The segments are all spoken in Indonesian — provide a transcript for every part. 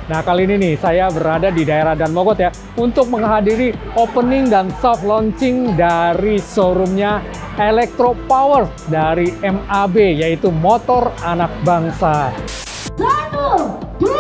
Nah, kali ini nih saya berada di daerah Dan Mogot ya untuk menghadiri opening dan soft launching dari showroomnya Electro Power dari MAB, yaitu motor anak bangsa. 1, 2, 3.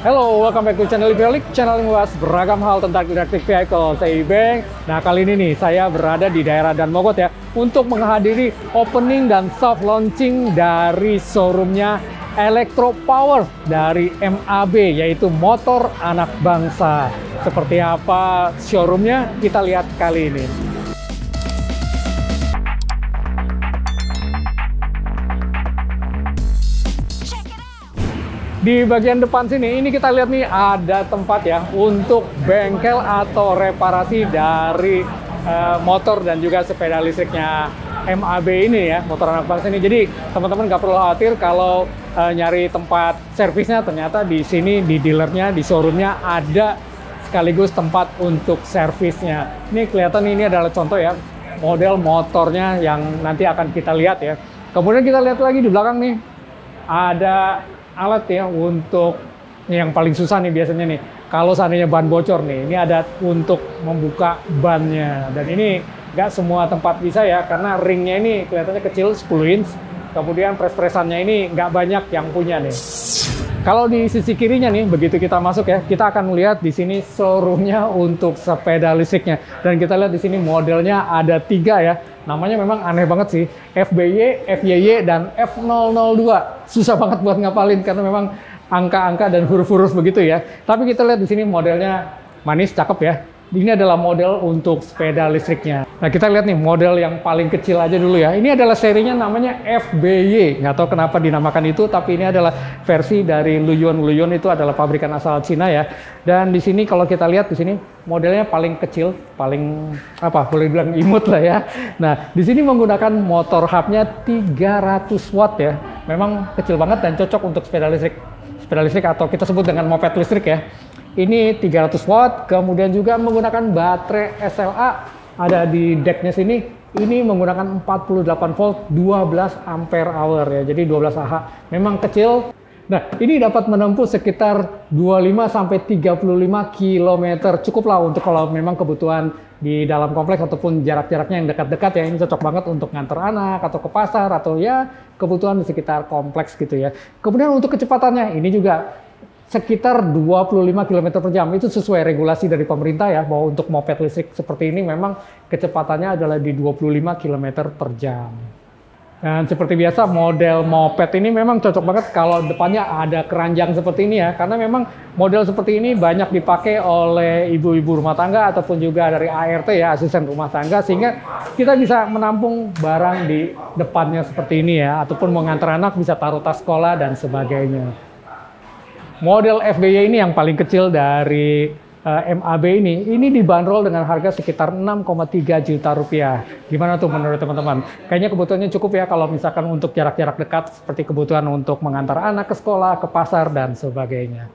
Halo, welcome back to channel Ibalik, channel yang membahas beragam hal tentang electric vehicle. Saya Ibeng. Nah, kali ini nih saya berada di daerah Dan Mogot ya untuk menghadiri opening dan soft launching dari showroomnya Electro Power dari MAB, yaitu motor anak bangsa. Seperti apa showroomnya? Kita lihat kali ini. Di bagian depan sini, ini kita lihat nih ada tempat ya untuk bengkel atau reparasi dari motor dan juga sepeda listriknya MAB ini ya, motor anak bangsa ini. Jadi teman-teman nggak perlu khawatir kalau nyari tempat servisnya, ternyata di sini di dealernya, di showroomnya ada sekaligus tempat untuk servisnya. Ini kelihatan ini adalah contoh ya, model motornya yang nanti akan kita lihat ya. Kemudian kita lihat lagi di belakang nih, ada alat ya untuk yang paling susah nih biasanya nih. Kalau seandainya ban bocor nih, ini ada untuk membuka bannya. Dan ini nggak semua tempat bisa ya, karena ringnya ini kelihatannya kecil, 10 inch. Kemudian pres-presannya ini nggak banyak yang punya nih. Kalau di sisi kirinya nih, begitu kita masuk ya, kita akan melihat di sini showroomnya untuk sepeda listriknya. Dan kita lihat di sini modelnya ada 3 ya. Namanya memang aneh banget sih, FBY, FYY, dan F002. Susah banget buat ngapalin karena memang angka-angka dan huruf-huruf begitu ya. Tapi kita lihat di sini modelnya manis, cakep ya. Ini adalah model untuk sepeda listriknya. Nah, kita lihat nih model yang paling kecil aja dulu ya. Ini adalah serinya namanya FBY. Nggak tahu kenapa dinamakan itu, tapi ini adalah versi dari Luyuan. Luyuan itu adalah pabrikan asal Cina ya. Dan di sini kalau kita lihat di sini modelnya paling kecil, paling apa? Boleh bilang imut lah ya. Nah, di sini menggunakan motor hubnya 300 watt ya. Memang kecil banget dan cocok untuk sepeda listrik. Sepeda listrik atau kita sebut dengan moped listrik ya. Ini 300 watt, kemudian juga menggunakan baterai SLA ada di decknya sini. Ini menggunakan 48 volt 12 ampere hour ya, jadi 12 Ah. Memang kecil. Nah, ini dapat menempuh sekitar 25 sampai 35 km. Cukuplah untuk kalau memang kebutuhan di dalam kompleks ataupun jarak-jaraknya yang dekat-dekat ya. Ini cocok banget untuk nganter anak atau ke pasar atau ya kebutuhan di sekitar kompleks gitu ya. Kemudian untuk kecepatannya ini juga sekitar 25 km per jam. Itu sesuai regulasi dari pemerintah ya, bahwa untuk moped listrik seperti ini memang kecepatannya adalah di 25 km per jam. Dan seperti biasa model moped ini memang cocok banget kalau depannya ada keranjang seperti ini ya, karena memang model seperti ini banyak dipakai oleh ibu-ibu rumah tangga ataupun juga dari ART ya, asisten rumah tangga, sehingga kita bisa menampung barang di depannya seperti ini ya, ataupun mau ngantar anak bisa taruh tas sekolah dan sebagainya. Model FBY ini yang paling kecil dari MAB ini dibanderol dengan harga sekitar 6,3 juta rupiah. Gimana tuh menurut teman-teman? Kayaknya kebutuhannya cukup ya kalau misalkan untuk jarak-jarak dekat seperti kebutuhan untuk mengantar anak ke sekolah, ke pasar, dan sebagainya.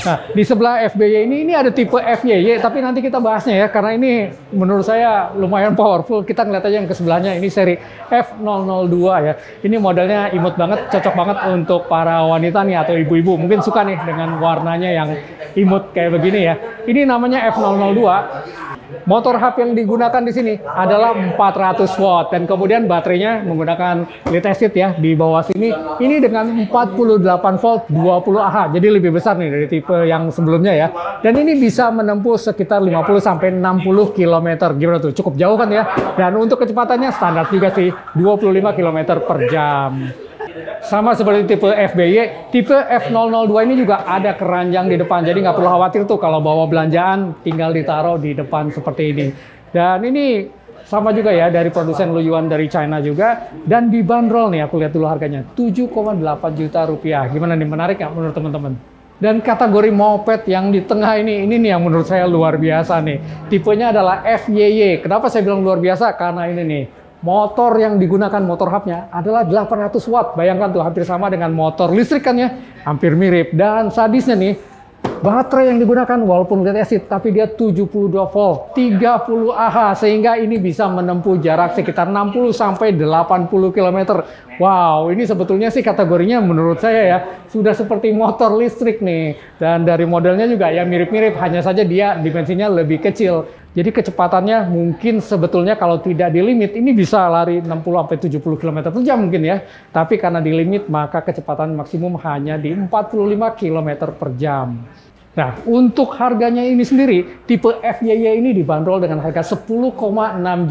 Nah, di sebelah FBY ini ada tipe FYY, tapi nanti kita bahasnya ya, karena ini menurut saya lumayan powerful. Kita ngeliat aja yang ke sebelahnya, ini seri F002 ya. Ini modelnya imut banget, cocok banget untuk para wanita nih atau ibu-ibu. Mungkin suka nih dengan warnanya yang imut kayak begini ya. Ini namanya F002. Motor hub yang digunakan di sini adalah 400 watt dan kemudian baterainya menggunakan lead acid ya di bawah sini. Ini dengan 48 volt 20 Ah. Jadi lebih besar nih dari tipe yang sebelumnya ya. Dan ini bisa menempuh sekitar 50 sampai 60 km. Gimana tuh? Cukup jauh kan ya? Dan untuk kecepatannya standar juga sih, 25 km per jam. Sama seperti tipe FBY, tipe F002 ini juga ada keranjang di depan, jadi nggak perlu khawatir tuh kalau bawa belanjaan tinggal ditaruh di depan seperti ini. Dan ini sama juga ya dari produsen Luyuan dari China juga, dan dibanderol nih, aku lihat dulu harganya 7,8 juta rupiah. Gimana nih, menarik nggak menurut teman-teman? Dan kategori moped yang di tengah ini nih yang menurut saya luar biasa nih. Tipenya adalah FYY. Kenapa saya bilang luar biasa? Karena ini nih, motor yang digunakan, motor hubnya adalah 800 watt. Bayangkan tuh, hampir sama dengan motor listrik kan ya, hampir mirip. Dan sadisnya nih, baterai yang digunakan walaupun lead acid, tapi dia 72 volt, 30 Ah, sehingga ini bisa menempuh jarak sekitar 60 sampai 80 km. Wow, ini sebetulnya sih kategorinya menurut saya ya, sudah seperti motor listrik nih. Dan dari modelnya juga ya mirip-mirip, hanya saja dia dimensinya lebih kecil. Jadi kecepatannya mungkin sebetulnya kalau tidak di limit, ini bisa lari 60-70 km per jam mungkin ya. Tapi karena di limit, maka kecepatan maksimum hanya di 45 km per jam. Nah, untuk harganya ini sendiri, tipe FYY ini dibanderol dengan harga 10,6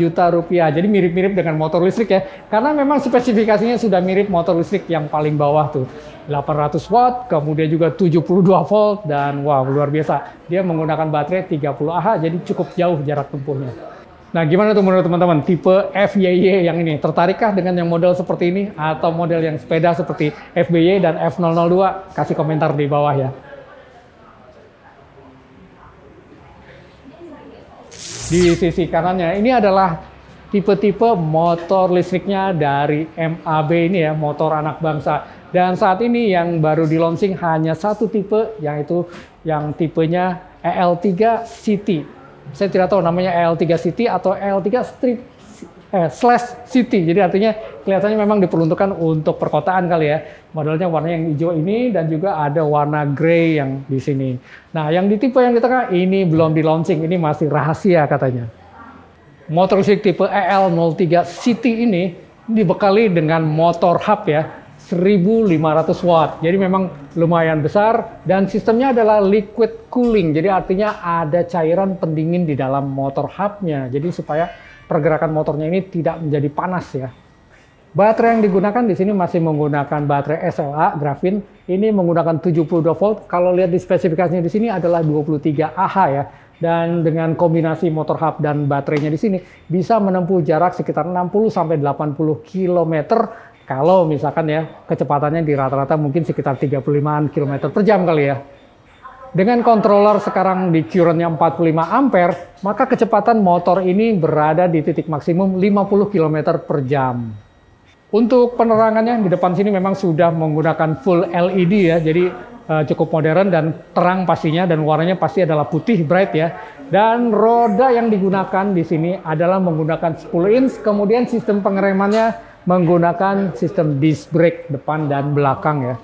juta rupiah. Jadi mirip-mirip dengan motor listrik ya. Karena memang spesifikasinya sudah mirip motor listrik yang paling bawah tuh. 800 watt, kemudian juga 72 volt, dan wow, luar biasa. Dia menggunakan baterai 30 Ah, jadi cukup jauh jarak tempuhnya. Nah, gimana tuh menurut teman-teman tipe FYY yang ini? Tertarikkah dengan yang model seperti ini? Atau model yang sepeda seperti FBY dan F002? Kasih komentar di bawah ya. Di sisi kanannya, ini adalah tipe-tipe motor listriknya dari MAB ini ya, motor anak bangsa. Dan saat ini yang baru di launching hanya satu tipe, yaitu yang tipenya EL3 City. Saya tidak tahu namanya EL3 City atau EL3 slash City. Jadi artinya kelihatannya memang diperuntukkan untuk perkotaan kali ya. Modelnya warna yang hijau ini dan juga ada warna grey yang di sini. Nah, yang di tipe yang di tengah ini belum di launching, ini masih rahasia katanya. Motor listrik tipe EL03 City ini dibekali dengan motor hub ya, 1500 watt. Jadi memang lumayan besar dan sistemnya adalah liquid cooling. Jadi artinya ada cairan pendingin di dalam motor hubnya. Jadi supaya pergerakan motornya ini tidak menjadi panas ya. Baterai yang digunakan di sini masih menggunakan baterai SLA Graphene. Ini menggunakan 72 volt. Kalau lihat di spesifikasinya di sini adalah 23 Ah ya. Dan dengan kombinasi motor hub dan baterainya di sini bisa menempuh jarak sekitar 60 sampai 80 km kalau misalkan ya kecepatannya di rata-rata mungkin sekitar 35 km per jam kali ya. Dengan controller sekarang di current-nya 45 ampere, maka kecepatan motor ini berada di titik maksimum 50 km per jam. Untuk penerangannya di depan sini memang sudah menggunakan full LED ya, jadi cukup modern dan terang pastinya, dan warnanya pasti adalah putih bright ya. Dan roda yang digunakan di sini adalah menggunakan 10 inch, kemudian sistem pengeremannya menggunakan sistem disc brake depan dan belakang ya.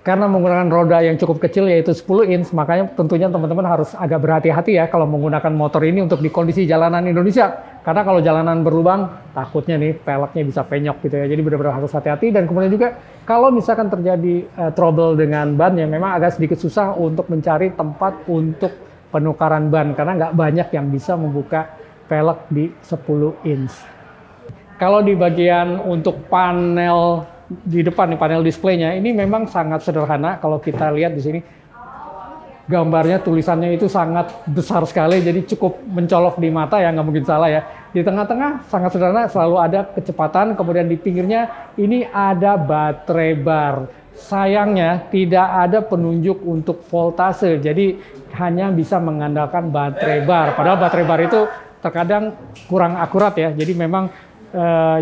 Karena menggunakan roda yang cukup kecil yaitu 10 inch, makanya tentunya teman-teman harus agak berhati-hati ya kalau menggunakan motor ini untuk di kondisi jalanan Indonesia. Karena kalau jalanan berlubang, takutnya nih peleknya bisa penyok gitu ya. Jadi benar-benar harus hati-hati. Dan kemudian juga kalau misalkan terjadi trouble dengan bannya, memang agak sedikit susah untuk mencari tempat untuk penukaran ban. Karena nggak banyak yang bisa membuka pelek di 10 inch. Kalau di bagian untuk panel di depan nih, panel displaynya ini memang sangat sederhana. Kalau kita lihat di sini gambarnya, tulisannya itu sangat besar sekali, jadi cukup mencolok di mata ya, nggak mungkin salah ya. Di tengah-tengah sangat sederhana, selalu ada kecepatan, kemudian di pinggirnya ini ada baterai bar. Sayangnya tidak ada penunjuk untuk voltase, jadi hanya bisa mengandalkan baterai bar. Padahal baterai bar itu terkadang kurang akurat ya, jadi memang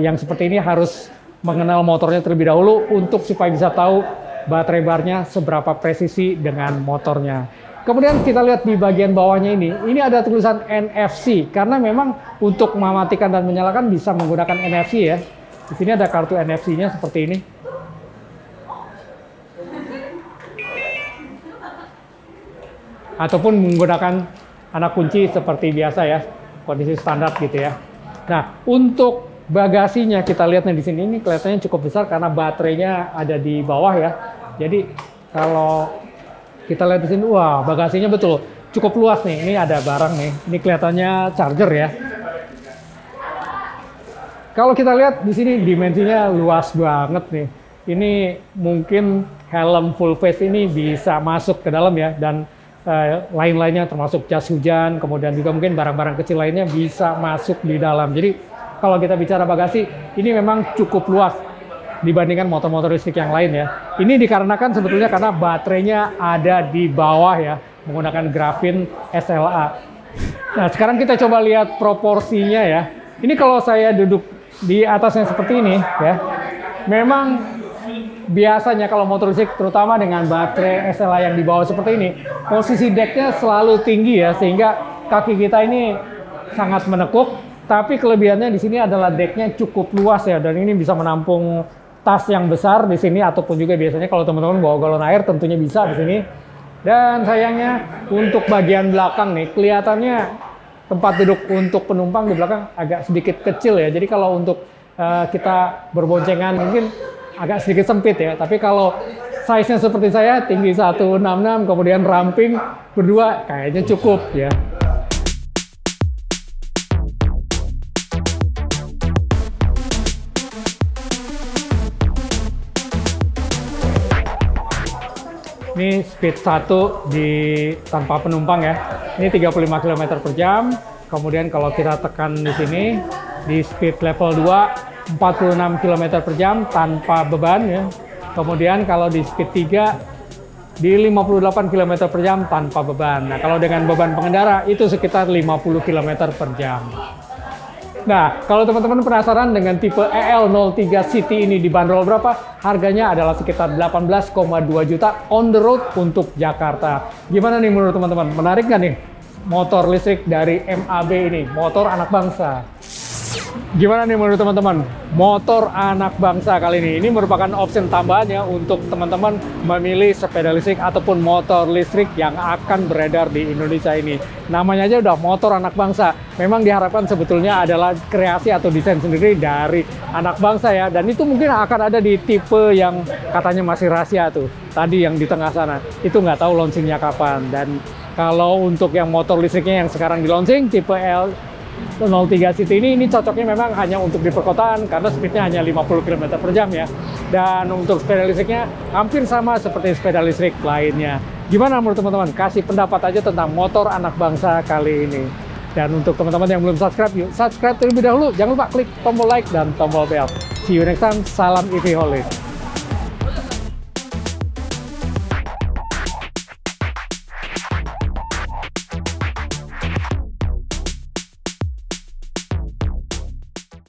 yang seperti ini harus mengenal motornya terlebih dahulu untuk supaya bisa tahu baterai barnya seberapa presisi dengan motornya. Kemudian kita lihat di bagian bawahnya ini ada tulisan NFC karena memang untuk mematikan dan menyalakan bisa menggunakan NFC ya. Di sini ada kartu NFC-nya seperti ini. Ataupun menggunakan anak kunci seperti biasa ya, kondisi standar gitu ya. Nah, untuk bagasinya kita lihat nih di sini, ini kelihatannya cukup besar karena baterainya ada di bawah ya. Jadi kalau kita lihat di sini, wah bagasinya betul cukup luas nih. Ini ada barang nih. Ini kelihatannya charger ya. Kalau kita lihat di sini dimensinya luas banget nih. Ini mungkin helm full face ini bisa masuk ke dalam ya, dan lain-lainnya termasuk jas hujan, kemudian juga mungkin barang-barang kecil lainnya bisa masuk di dalam. Jadi kalau kita bicara bagasi, ini memang cukup luas dibandingkan motor-motor listrik yang lain ya. Ini dikarenakan sebetulnya karena baterainya ada di bawah ya, menggunakan Graphene SLA. Nah, sekarang kita coba lihat proporsinya ya. Ini kalau saya duduk di atasnya seperti ini ya. Memang biasanya kalau motor listrik terutama dengan baterai SLA yang di bawah seperti ini, posisi decknya selalu tinggi ya, sehingga kaki kita ini sangat menekuk. Tapi kelebihannya di sini adalah decknya cukup luas ya, dan ini bisa menampung tas yang besar di sini, ataupun juga biasanya kalau teman-teman bawa galon air tentunya bisa di sini. Dan sayangnya untuk bagian belakang nih, kelihatannya tempat duduk untuk penumpang di belakang agak sedikit kecil ya. Jadi kalau untuk kita berboncengan mungkin agak sedikit sempit ya. Tapi kalau size-nya seperti saya, tinggi 166, kemudian ramping berdua, kayaknya cukup ya. Ini speed 1 tanpa penumpang ya. Ini 35 km per jam. Kemudian kalau kita tekan di sini, di speed level 2, 46 km per jam tanpa beban ya. Kemudian kalau di speed 3, di 58 km per jam tanpa beban. Nah, kalau dengan beban pengendara itu sekitar 50 km per jam. Nah, kalau teman-teman penasaran dengan tipe EL03 City ini dibanderol berapa? Harganya adalah sekitar 18,2 juta on the road untuk Jakarta. Gimana nih menurut teman-teman? Menarik nggak nih motor listrik dari MAB ini, motor anak bangsa? Gimana nih menurut teman-teman? Motor anak bangsa kali ini merupakan opsi tambahannya untuk teman-teman memilih sepeda listrik ataupun motor listrik yang akan beredar di Indonesia ini. Namanya aja udah motor anak bangsa. Memang diharapkan sebetulnya adalah kreasi atau desain sendiri dari anak bangsa ya. Dan itu mungkin akan ada di tipe yang katanya masih rahasia tuh. Tadi yang di tengah sana. Itu nggak tahu launchingnya kapan. Dan kalau untuk yang motor listriknya yang sekarang di launching, tipe EL03 City ini cocoknya memang hanya untuk di perkotaan karena speednya hanya 50 km per jam ya. Dan untuk sepeda listriknya hampir sama seperti sepeda listrik lainnya. Gimana menurut teman-teman? Kasih pendapat aja tentang motor anak bangsa kali ini. Dan untuk teman-teman yang belum subscribe, yuk subscribe terlebih dahulu. Jangan lupa klik tombol like dan tombol bell. See you next time. Salam EV Holic.